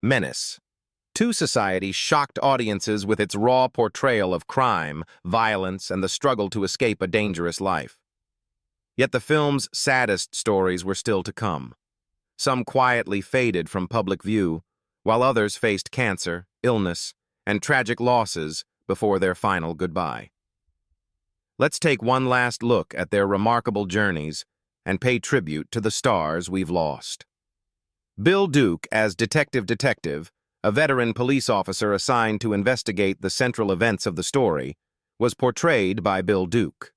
Menace. To Society shocked audiences with its raw portrayal of crime, violence, and the struggle to escape a dangerous life. Yet the film's saddest stories were still to come. Some quietly faded from public view, while others faced cancer, illness, and tragic losses before their final goodbye. Let's take one last look at their remarkable journeys and pay tribute to the stars we've lost. Bill Duke as Detective, a veteran police officer assigned to investigate the central events of the story, was portrayed by Bill Duke.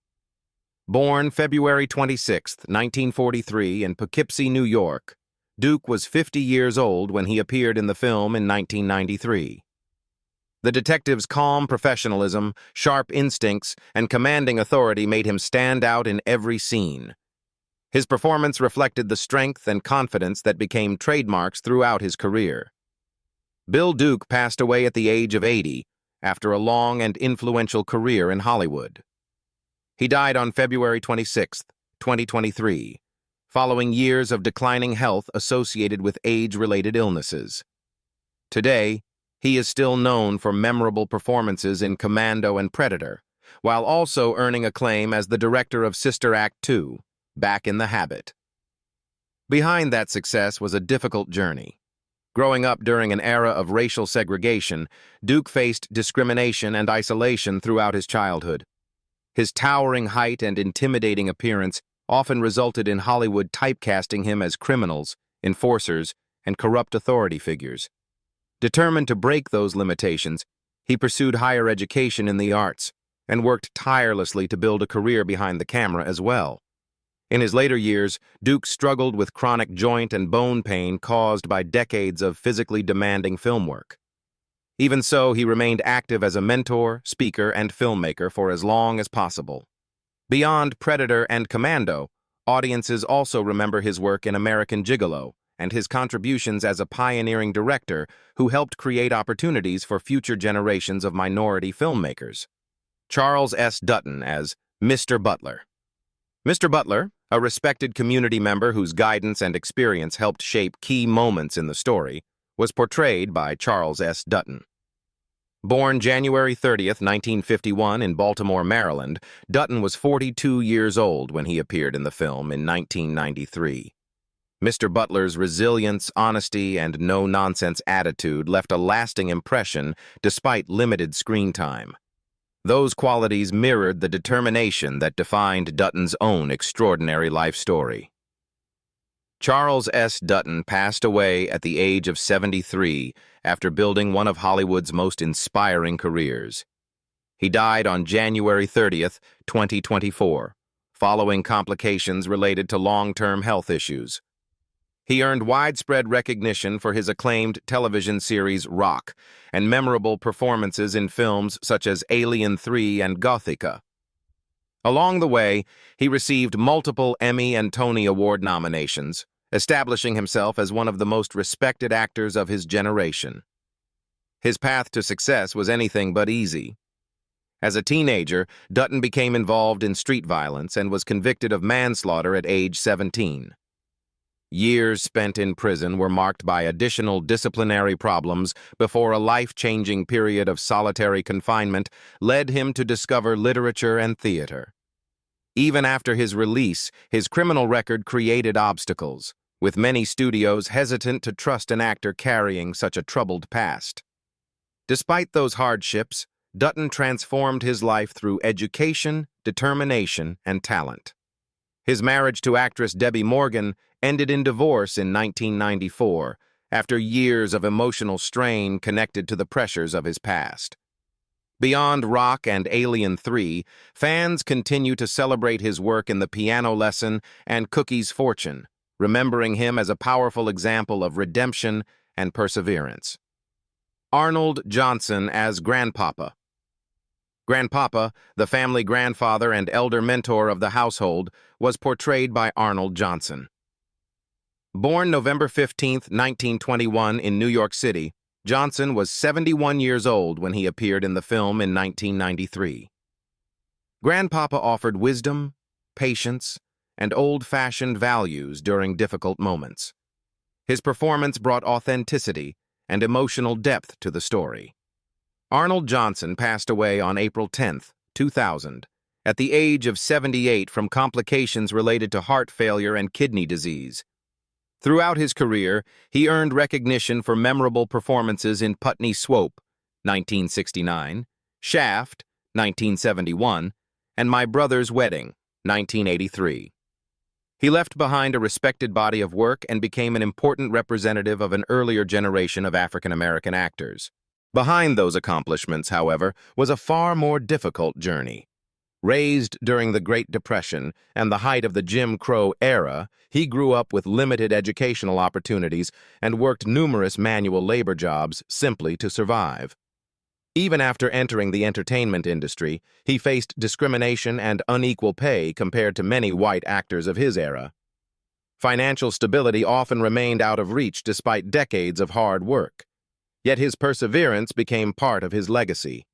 Born February 26, 1943 in Poughkeepsie, New York, Duke was 50 years old when he appeared in the film in 1993. The detective's calm professionalism, sharp instincts, and commanding authority made him stand out in every scene. His performance reflected the strength and confidence that became trademarks throughout his career. Bill Duke passed away at the age of 80 after a long and influential career in Hollywood. He died on February 26, 2023, following years of declining health associated with age-related illnesses. Today, he is still known for memorable performances in Commando and Predator, while also earning acclaim as the director of Sister Act 2, Back in the Habit. Behind that success was a difficult journey. Growing up during an era of racial segregation, Duke faced discrimination and isolation throughout his childhood. His towering height and intimidating appearance often resulted in Hollywood typecasting him as criminals, enforcers, and corrupt authority figures. Determined to break those limitations, he pursued higher education in the arts and worked tirelessly to build a career behind the camera as well. In his later years, Duke struggled with chronic joint and bone pain caused by decades of physically demanding film work. Even so, he remained active as a mentor, speaker, and filmmaker for as long as possible. Beyond Predator and Commando, audiences also remember his work in American Gigolo and his contributions as a pioneering director who helped create opportunities for future generations of minority filmmakers. Charles S. Dutton as Mr. Butler. Mr. Butler, a respected community member whose guidance and experience helped shape key moments in the story, was portrayed by Charles S. Dutton. Born January 30, 1951 in Baltimore, Maryland, Dutton was 42 years old when he appeared in the film in 1993. Mr. Butler's resilience, honesty, and no-nonsense attitude left a lasting impression despite limited screen time. Those qualities mirrored the determination that defined Dutton's own extraordinary life story. Charles S. Dutton passed away at the age of 73 after building one of Hollywood's most inspiring careers. He died on January 30, 2024, following complications related to long-term health issues. He earned widespread recognition for his acclaimed television series Rock and memorable performances in films such as Alien 3 and Gothika. Along the way, he received multiple Emmy and Tony Award nominations, establishing himself as one of the most respected actors of his generation. His path to success was anything but easy. As a teenager, Dutton became involved in street violence and was convicted of manslaughter at age 17. Years spent in prison were marked by additional disciplinary problems before a life-changing period of solitary confinement led him to discover literature and theater. Even after his release, his criminal record created obstacles, with many studios hesitant to trust an actor carrying such a troubled past. Despite those hardships, Dutton transformed his life through education, determination, and talent. His marriage to actress Debbie Morgan ended in divorce in 1994 after years of emotional strain connected to the pressures of his past. Beyond Rock and Alien 3, fans continue to celebrate his work in The Piano Lesson and Cookie's Fortune, remembering him as a powerful example of redemption and perseverance. Arnold Johnson as Grandpapa. Grandpapa, the family grandfather and elder mentor of the household, was portrayed by Arnold Johnson. Born November 15, 1921 in New York City, Johnson was 71 years old when he appeared in the film in 1993. Grandpapa offered wisdom, patience, and old-fashioned values during difficult moments. His performance brought authenticity and emotional depth to the story. Arnold Johnson passed away on April 10, 2000, at the age of 78 from complications related to heart failure and kidney disease. Throughout his career, he earned recognition for memorable performances in Putney Swope, 1969, Shaft, 1971, and My Brother's Wedding, 1983. He left behind a respected body of work and became an important representative of an earlier generation of African-American actors. Behind those accomplishments, however, was a far more difficult journey. Raised during the Great Depression and the height of the Jim Crow era, he grew up with limited educational opportunities and worked numerous manual labor jobs simply to survive. Even after entering the entertainment industry, he faced discrimination and unequal pay compared to many white actors of his era. Financial stability often remained out of reach despite decades of hard work. Yet his perseverance became part of his legacy.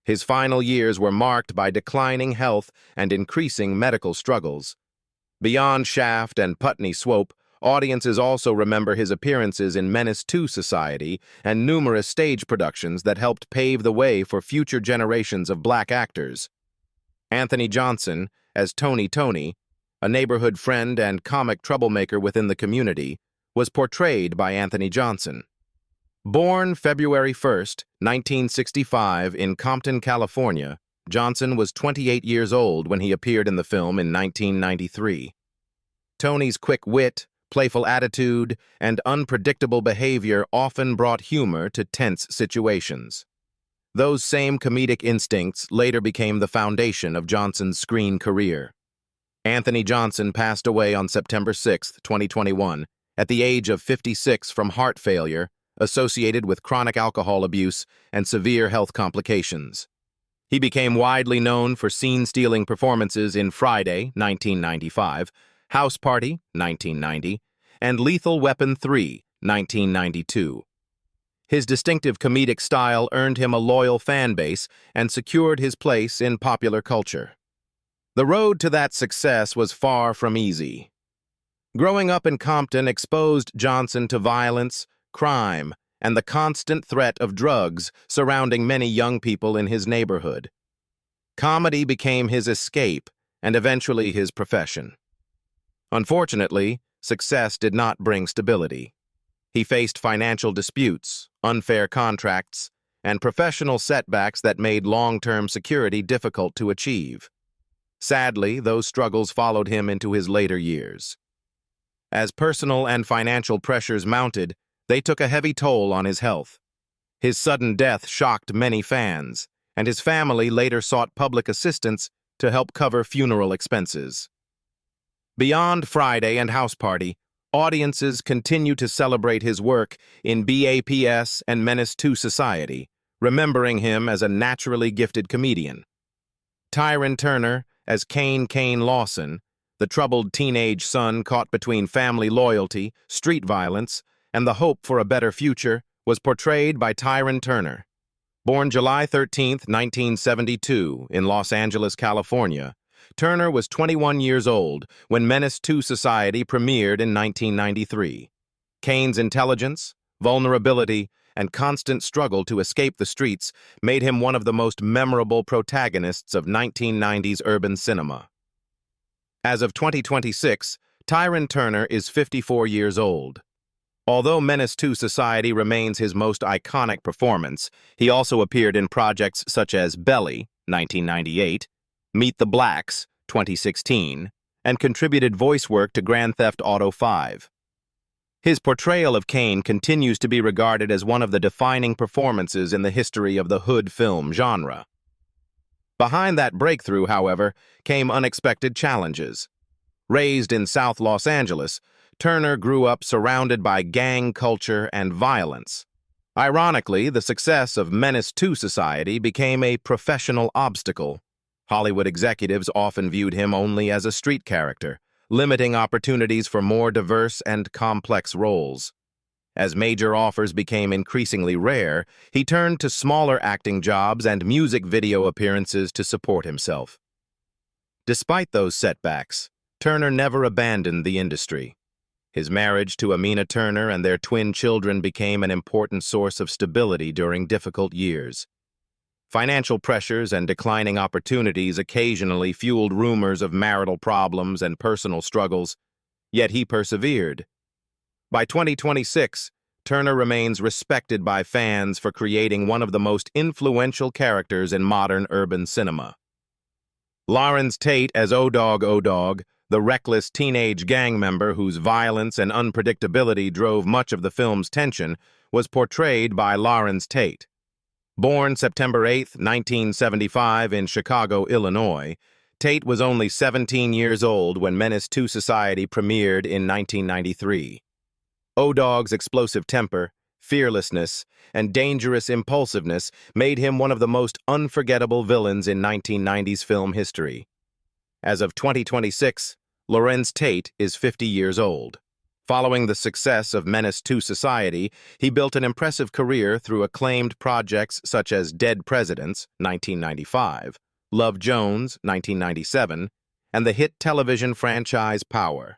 His final years were marked by declining health and increasing medical struggles. Beyond Shaft and Putney Swope, audiences also remember his appearances in Menace II Society and numerous stage productions that helped pave the way for future generations of black actors. Anthony Johnson, as Tony, a neighborhood friend and comic troublemaker within the community, was portrayed by Anthony Johnson. Born February 1, 1965, in Compton, California, Johnson was 28 years old when he appeared in the film in 1993. Tony's quick wit, playful attitude, and unpredictable behavior often brought humor to tense situations. Those same comedic instincts later became the foundation of Johnson's screen career. Anthony Johnson passed away on September 6, 2021, at the age of 56 from heart failure, associated with chronic alcohol abuse and severe health complications. He became widely known for scene-stealing performances in Friday, 1995, House Party, 1990, and Lethal Weapon 3, 1992. His distinctive comedic style earned him a loyal fan base and secured his place in popular culture. The road to that success was far from easy. Growing up in Compton exposed Johnson to violence, crime, and the constant threat of drugs surrounding many young people in his neighborhood. Comedy became his escape and eventually his profession. Unfortunately, success did not bring stability. He faced financial disputes, unfair contracts, and professional setbacks that made long-term security difficult to achieve. Sadly, those struggles followed him into his later years. As personal and financial pressures mounted, they took a heavy toll on his health. His sudden death shocked many fans, and his family later sought public assistance to help cover funeral expenses. Beyond Friday and House Party, audiences continue to celebrate his work in BAPS and Menace II Society, remembering him as a naturally gifted comedian. Tyrin Turner, as Kane Lawson, the troubled teenage son caught between family loyalty, street violence, and the hope for a better future, was portrayed by Tyrin Turner. Born July 13, 1972, in Los Angeles, California, Turner was 21 years old when Menace II Society premiered in 1993. Kane's intelligence, vulnerability, and constant struggle to escape the streets made him one of the most memorable protagonists of 1990s urban cinema. As of 2026, Tyrin Turner is 54 years old. Although Menace II Society remains his most iconic performance, he also appeared in projects such as Belly, 1998, Meet the Blacks, 2016, and contributed voice work to Grand Theft Auto V. His portrayal of Kane continues to be regarded as one of the defining performances in the history of the hood film genre. Behind that breakthrough, however, came unexpected challenges. Raised in South Los Angeles, Turner grew up surrounded by gang culture and violence. Ironically, the success of Menace II Society became a professional obstacle. Hollywood executives often viewed him only as a street character, limiting opportunities for more diverse and complex roles. As major offers became increasingly rare, he turned to smaller acting jobs and music video appearances to support himself. Despite those setbacks, Turner never abandoned the industry. His marriage to Amina Turner and their twin children became an important source of stability during difficult years. Financial pressures and declining opportunities occasionally fueled rumors of marital problems and personal struggles, yet he persevered. By 2026, Turner remains respected by fans for creating one of the most influential characters in modern urban cinema. Larenz Tate as O-Dog, the reckless teenage gang member whose violence and unpredictability drove much of the film's tension, was portrayed by Larenz Tate. Born September 8, 1975 in Chicago, Illinois, Tate was only 17 years old when Menace II Society premiered in 1993. O-Dog's explosive temper, fearlessness, and dangerous impulsiveness made him one of the most unforgettable villains in 1990s film history. As of 2026, Larenz Tate is 50 years old. Following the success of Menace II Society, he built an impressive career through acclaimed projects such as Dead Presidents, 1995, Love Jones, 1997, and the hit television franchise Power.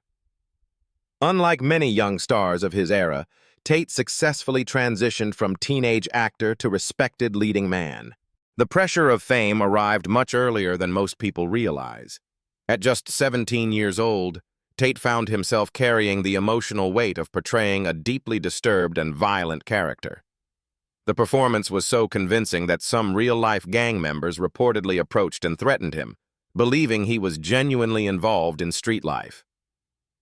Unlike many young stars of his era, Tate successfully transitioned from teenage actor to respected leading man. The pressure of fame arrived much earlier than most people realize. At just 17 years old, Tate found himself carrying the emotional weight of portraying a deeply disturbed and violent character. The performance was so convincing that some real-life gang members reportedly approached and threatened him, believing he was genuinely involved in street life.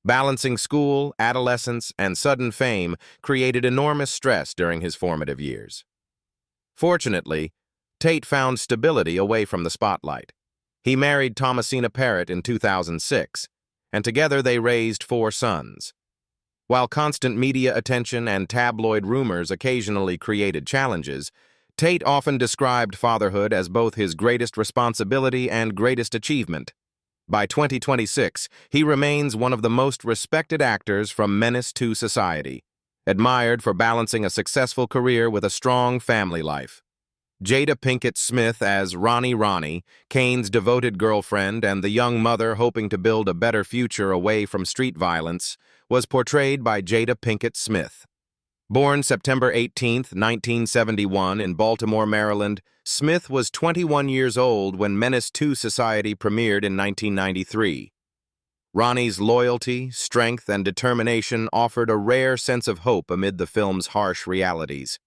Balancing school, adolescence, and sudden fame created enormous stress during his formative years. Fortunately, Tate found stability away from the spotlight. He married Thomasina Parrott in 2006, and together they raised 4 sons. While constant media attention and tabloid rumors occasionally created challenges, Tate often described fatherhood as both his greatest responsibility and greatest achievement. By 2026, he remains one of the most respected actors from Menace II Society, admired for balancing a successful career with a strong family life. Jada Pinkett Smith as Ronnie, Kane's devoted girlfriend and the young mother hoping to build a better future away from street violence, was portrayed by Jada Pinkett Smith. Born September 18, 1971 in Baltimore, Maryland, Smith was 21 years old when Menace II Society premiered in 1993. Ronnie's loyalty, strength, and determination offered a rare sense of hope amid the film's harsh realities.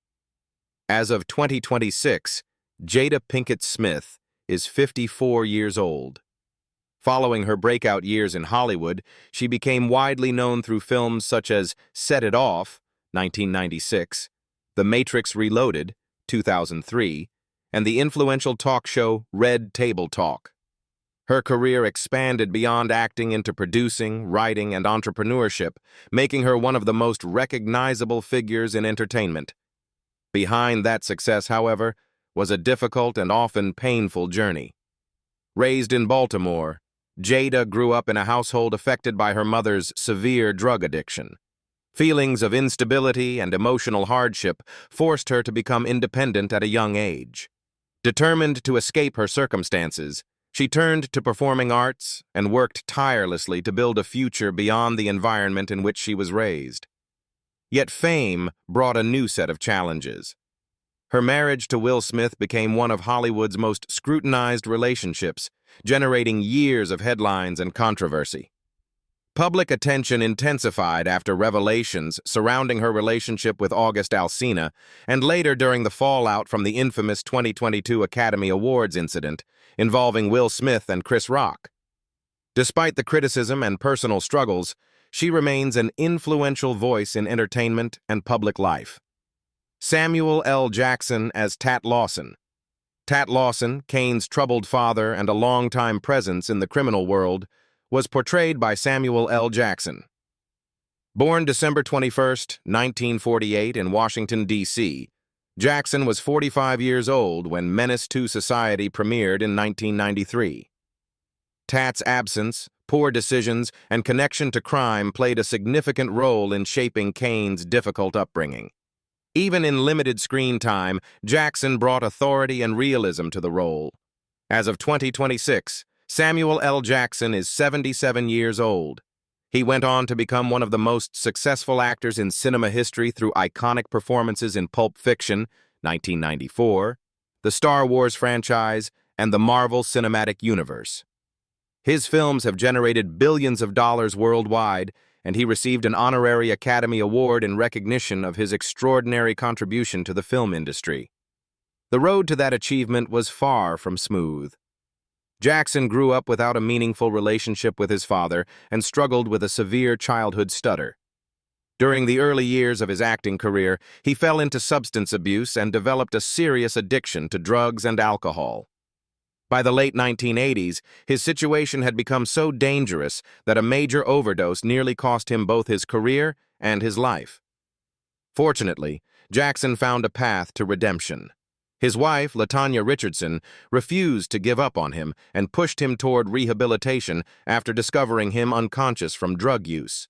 As of 2026, Jada Pinkett Smith is 54 years old. Following her breakout years in Hollywood, she became widely known through films such as Set It Off, 1996, The Matrix Reloaded, 2003, and the influential talk show Red Table Talk. Her career expanded beyond acting into producing, writing, and entrepreneurship, making her one of the most recognizable figures in entertainment. Behind that success, however, was a difficult and often painful journey. Raised in Baltimore, Jada grew up in a household affected by her mother's severe drug addiction. Feelings of instability and emotional hardship forced her to become independent at a young age. Determined to escape her circumstances, she turned to performing arts and worked tirelessly to build a future beyond the environment in which she was raised. Yet fame brought a new set of challenges. Her marriage to Will Smith became one of Hollywood's most scrutinized relationships, generating years of headlines and controversy. Public attention intensified after revelations surrounding her relationship with August Alsina, and later during the fallout from the infamous 2022 Academy Awards incident involving Will Smith and Chris Rock. Despite the criticism and personal struggles, she remains an influential voice in entertainment and public life. Samuel L. Jackson as Tat Lawson. Tat Lawson, Kane's troubled father and a longtime presence in the criminal world, was portrayed by Samuel L. Jackson. Born December 21, 1948 in Washington, D.C., Jackson was 45 years old when Menace II Society premiered in 1993. Tat's absence, poor decisions, and connection to crime played a significant role in shaping Kane's difficult upbringing. Even in limited screen time, Jackson brought authority and realism to the role. As of 2026, Samuel L. Jackson is 77 years old. He went on to become one of the most successful actors in cinema history through iconic performances in Pulp Fiction, 1994, the Star Wars franchise, and the Marvel Cinematic Universe. His films have generated billions of dollars worldwide, and he received an honorary Academy Award in recognition of his extraordinary contribution to the film industry. The road to that achievement was far from smooth. Jackson grew up without a meaningful relationship with his father and struggled with a severe childhood stutter. During the early years of his acting career, he fell into substance abuse and developed a serious addiction to drugs and alcohol. By the late 1980s, his situation had become so dangerous that a major overdose nearly cost him both his career and his life. Fortunately, Jackson found a path to redemption. His wife, LaTanya Richardson, refused to give up on him and pushed him toward rehabilitation after discovering him unconscious from drug use.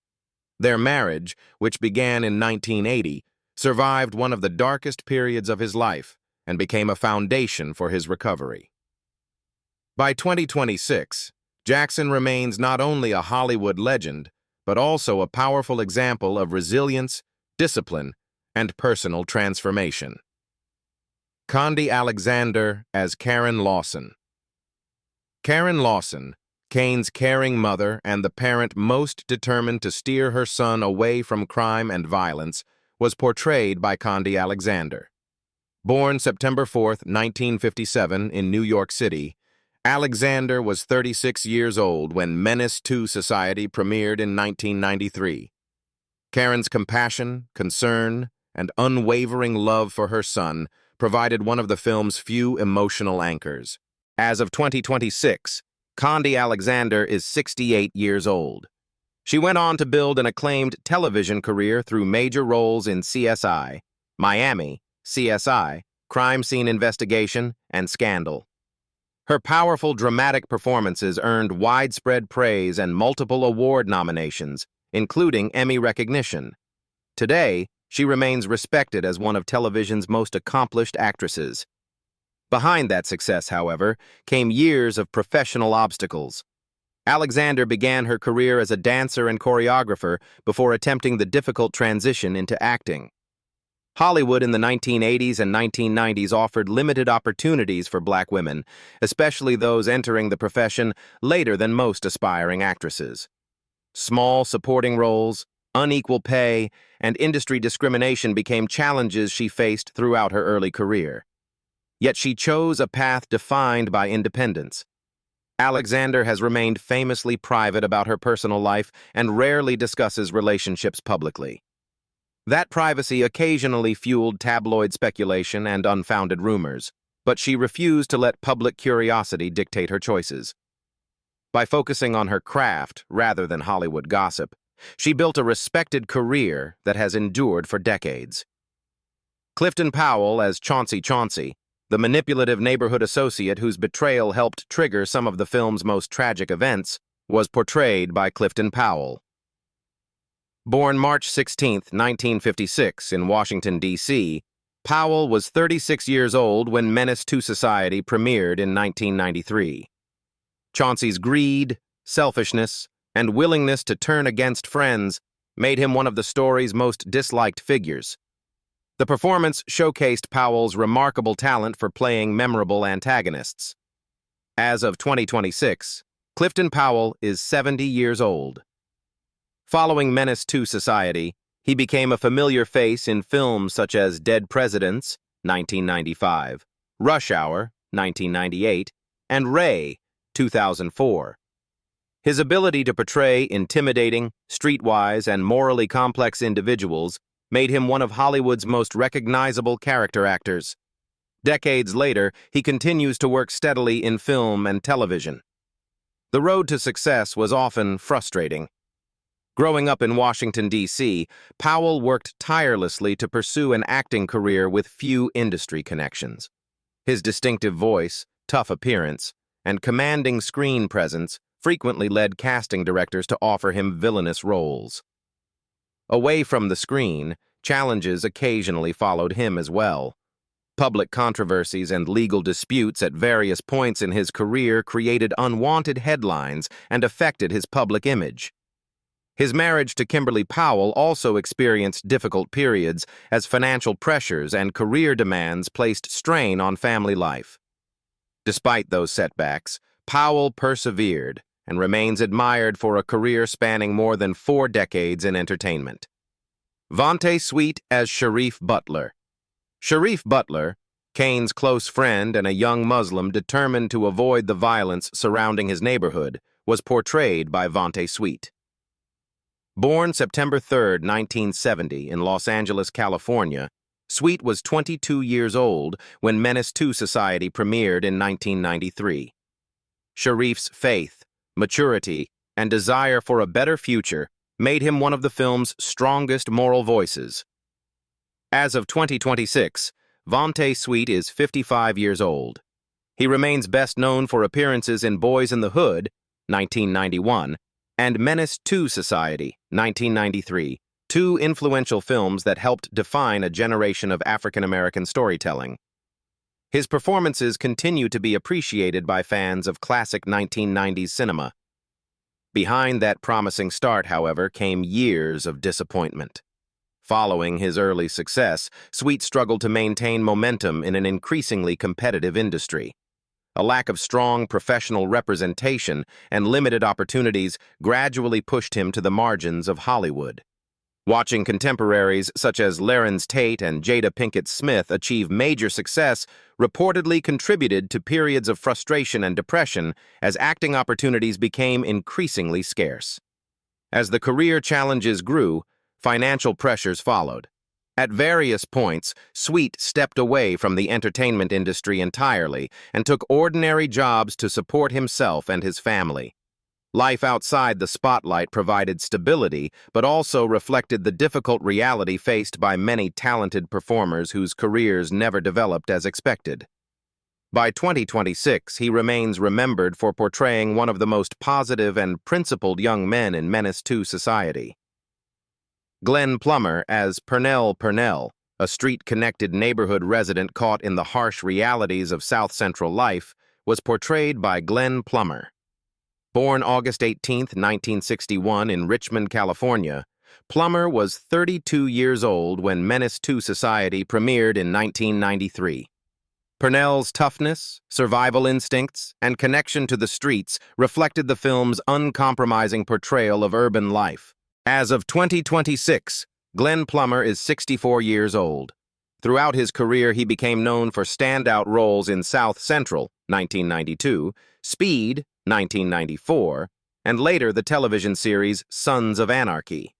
Their marriage, which began in 1980, survived one of the darkest periods of his life and became a foundation for his recovery. By 2026, Jackson remains not only a Hollywood legend, but also a powerful example of resilience, discipline, and personal transformation. Khandi Alexander as Karen Lawson. Karen Lawson, Kane's caring mother and the parent most determined to steer her son away from crime and violence, was portrayed by Khandi Alexander. Born September 4, 1957, in New York City, Alexander was 36 years old when Menace II Society premiered in 1993. Karen's compassion, concern, and unwavering love for her son provided one of the film's few emotional anchors. As of 2026, Khandi Alexander is 68 years old. She went on to build an acclaimed television career through major roles in CSI, Miami, CSI, Crime Scene Investigation, and Scandal. Her powerful dramatic performances earned widespread praise and multiple award nominations, including Emmy recognition. Today, she remains respected as one of television's most accomplished actresses. Behind that success, however, came years of professional obstacles. Alexander began her career as a dancer and choreographer before attempting the difficult transition into acting. Hollywood in the 1980s and 1990s offered limited opportunities for black women, especially those entering the profession later than most aspiring actresses. Small supporting roles, unequal pay, and industry discrimination became challenges she faced throughout her early career. Yet she chose a path defined by independence. Alexander has remained famously private about her personal life and rarely discusses relationships publicly. That privacy occasionally fueled tabloid speculation and unfounded rumors, but she refused to let public curiosity dictate her choices. By focusing on her craft rather than Hollywood gossip, she built a respected career that has endured for decades. Clifton Powell as Chauncey, the manipulative neighborhood associate whose betrayal helped trigger some of the film's most tragic events, was portrayed by Clifton Powell. Born March 16, 1956, in Washington, D.C., Powell was 36 years old when Menace II Society premiered in 1993. Chauncey's greed, selfishness, and willingness to turn against friends made him one of the story's most disliked figures. The performance showcased Powell's remarkable talent for playing memorable antagonists. As of 2026, Clifton Powell is 70 years old. Following Menace II Society, he became a familiar face in films such as Dead Presidents, 1995, Rush Hour, 1998, and Ray, 2004. His ability to portray intimidating, streetwise, and morally complex individuals made him one of Hollywood's most recognizable character actors. Decades later, he continues to work steadily in film and television. The road to success was often frustrating. Growing up in Washington, D.C., Powell worked tirelessly to pursue an acting career with few industry connections. His distinctive voice, tough appearance, and commanding screen presence frequently led casting directors to offer him villainous roles. Away from the screen, challenges occasionally followed him as well. Public controversies and legal disputes at various points in his career created unwanted headlines and affected his public image. His marriage to Kimberly Powell also experienced difficult periods as financial pressures and career demands placed strain on family life. Despite those setbacks, Powell persevered and remains admired for a career spanning more than 4 decades in entertainment. Vonte Sweet as Sharif Butler. Sharif Butler, Kane's close friend and a young Muslim determined to avoid the violence surrounding his neighborhood, was portrayed by Vonte Sweet. Born September 3, 1970, in Los Angeles, California, Sweet was 22 years old when Menace II Society premiered in 1993. Sharif's faith, maturity, and desire for a better future made him one of the film's strongest moral voices. As of 2026, Vonte Sweet is 55 years old. He remains best known for appearances in Boys in the Hood, 1991, and Menace II Society, 1993, 2 influential films that helped define a generation of African-American storytelling. His performances continue to be appreciated by fans of classic 1990s cinema. Behind that promising start, however, came years of disappointment. Following his early success, Sweet struggled to maintain momentum in an increasingly competitive industry. A lack of strong professional representation and limited opportunities gradually pushed him to the margins of Hollywood. Watching contemporaries such as Larenz Tate and Jada Pinkett Smith achieve major success reportedly contributed to periods of frustration and depression as acting opportunities became increasingly scarce. As the career challenges grew, financial pressures followed. At various points, Sweet stepped away from the entertainment industry entirely and took ordinary jobs to support himself and his family. Life outside the spotlight provided stability, but also reflected the difficult reality faced by many talented performers whose careers never developed as expected. By 2026, he remains remembered for portraying one of the most positive and principled young men in Menace II Society. Glenn Plummer as Purnell, a street-connected neighborhood resident caught in the harsh realities of South Central life, was portrayed by Glenn Plummer. Born August 18, 1961 in Richmond, California, Plummer was 32 years old when Menace II Society premiered in 1993. Purnell's toughness, survival instincts, and connection to the streets reflected the film's uncompromising portrayal of urban life. As of 2026, Glenn Plummer is 64 years old. Throughout his career, he became known for standout roles in South Central, 1992, Speed, 1994, and later the television series Sons of Anarchy.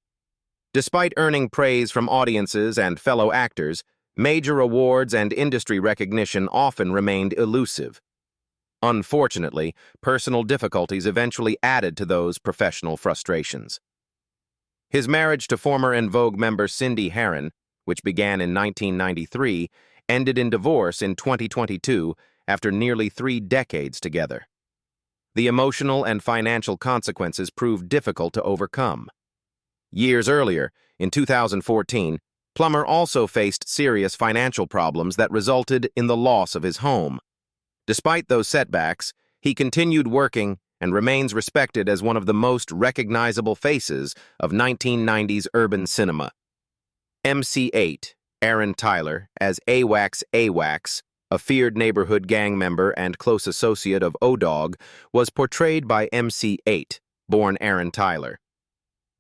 Despite earning praise from audiences and fellow actors, major awards and industry recognition often remained elusive. Unfortunately, personal difficulties eventually added to those professional frustrations. His marriage to former En Vogue member Cindy Herron, which began in 1993, ended in divorce in 2022 after nearly 3 decades together. The emotional and financial consequences proved difficult to overcome. Years earlier, in 2014, Plummer also faced serious financial problems that resulted in the loss of his home. Despite those setbacks, he continued working and remains respected as one of the most recognizable faces of 1990s urban cinema. MC Eiht, Aaron Tyler, as AWACS, a feared neighborhood gang member and close associate of O-Dog, was portrayed by MC Eiht, born Aaron Tyler.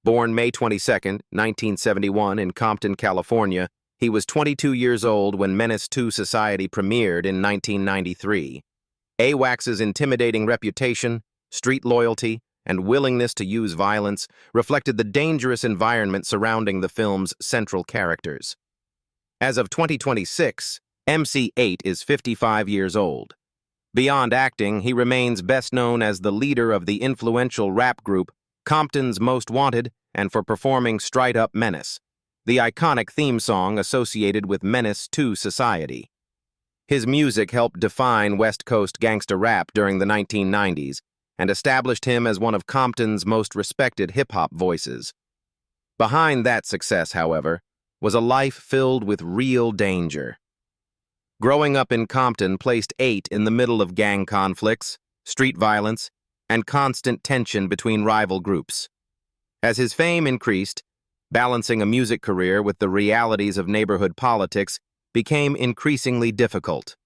Born May 22, 1971 in Compton, California, he was 22 years old when Menace II Society premiered in 1993. AWACS's intimidating reputation, street loyalty, and willingness to use violence reflected the dangerous environment surrounding the film's central characters. As of 2026, MC Eiht is 55 years old. Beyond acting, he remains best known as the leader of the influential rap group Compton's Most Wanted and for performing Straight Up Menace, the iconic theme song associated with Menace II Society. His music helped define West Coast gangsta rap during the 1990s, and established him as one of Compton's most respected hip-hop voices. Behind that success, however, was a life filled with real danger. Growing up in Compton placed Eiht in the middle of gang conflicts, street violence, and constant tension between rival groups. As his fame increased, balancing a music career with the realities of neighborhood politics became increasingly difficult.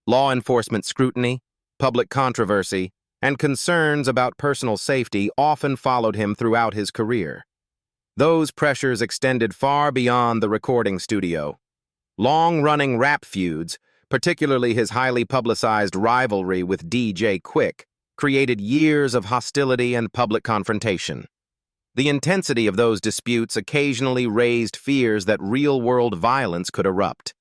Law enforcement scrutiny, public controversy, and concerns about personal safety often followed him throughout his career. Those pressures extended far beyond the recording studio. Long-running rap feuds, particularly his highly publicized rivalry with DJ Quick, created years of hostility and public confrontation. The intensity of those disputes occasionally raised fears that real-world violence could erupt.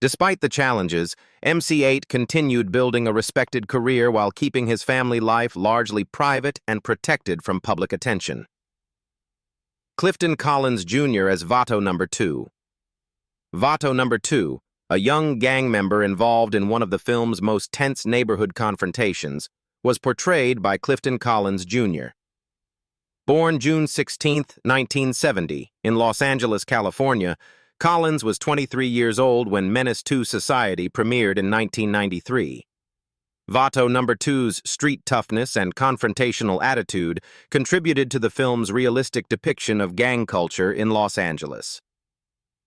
Despite the challenges, MC8 continued building a respected career while keeping his family life largely private and protected from public attention. Clifton Collins Jr. as Vonte No. 2. Vonte No. 2, a young gang member involved in one of the film's most tense neighborhood confrontations, was portrayed by Clifton Collins Jr. Born June 16, 1970, in Los Angeles, California, Collins was 23 years old when Menace 2 Society premiered in 1993. Vonte No. 2's street toughness and confrontational attitude contributed to the film's realistic depiction of gang culture in Los Angeles.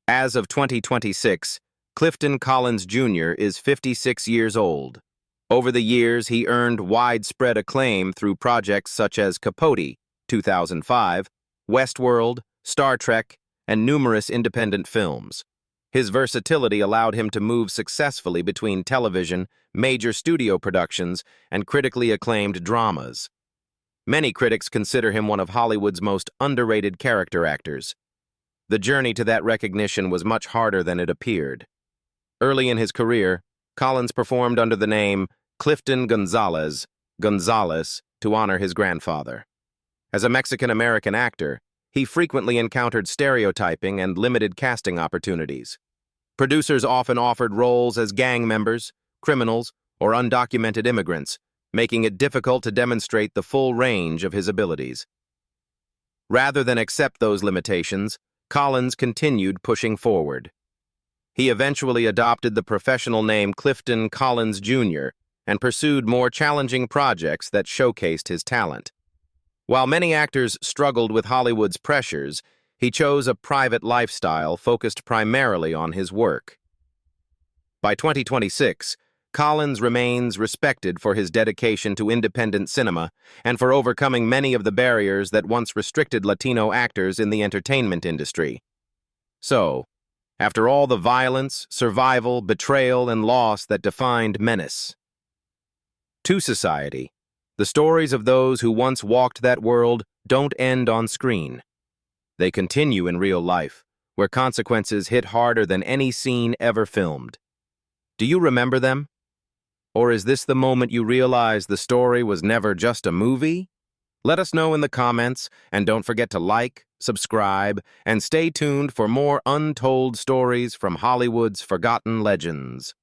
As of 2026, Clifton Collins Jr. is 56 years old. Over the years, he earned widespread acclaim through projects such as Capote, 2005, Westworld, Star Trek, and numerous independent films. His versatility allowed him to move successfully between television, major studio productions, and critically acclaimed dramas. Many critics consider him one of Hollywood's most underrated character actors. The journey to that recognition was much harder than it appeared. Early in his career, Collins performed under the name Clifton Gonzalez to honor his grandfather. As a Mexican-American actor, he frequently encountered stereotyping and limited casting opportunities. Producers often offered roles as gang members, criminals, or undocumented immigrants, making it difficult to demonstrate the full range of his abilities. Rather than accept those limitations, Collins continued pushing forward. He eventually adopted the professional name Clifton Collins Jr. and pursued more challenging projects that showcased his talent. While many actors struggled with Hollywood's pressures, he chose a private lifestyle focused primarily on his work. By 2026, Collins remains respected for his dedication to independent cinema and for overcoming many of the barriers that once restricted Latino actors in the entertainment industry. So, after all the violence, survival, betrayal, and loss that defined Menace 2 Society, the stories of those who once walked that world don't end on screen. They continue in real life, where consequences hit harder than any scene ever filmed. Do you remember them? Or is this the moment you realize the story was never just a movie? Let us know in the comments, and don't forget to like, subscribe, and stay tuned for more untold stories from Hollywood's forgotten legends.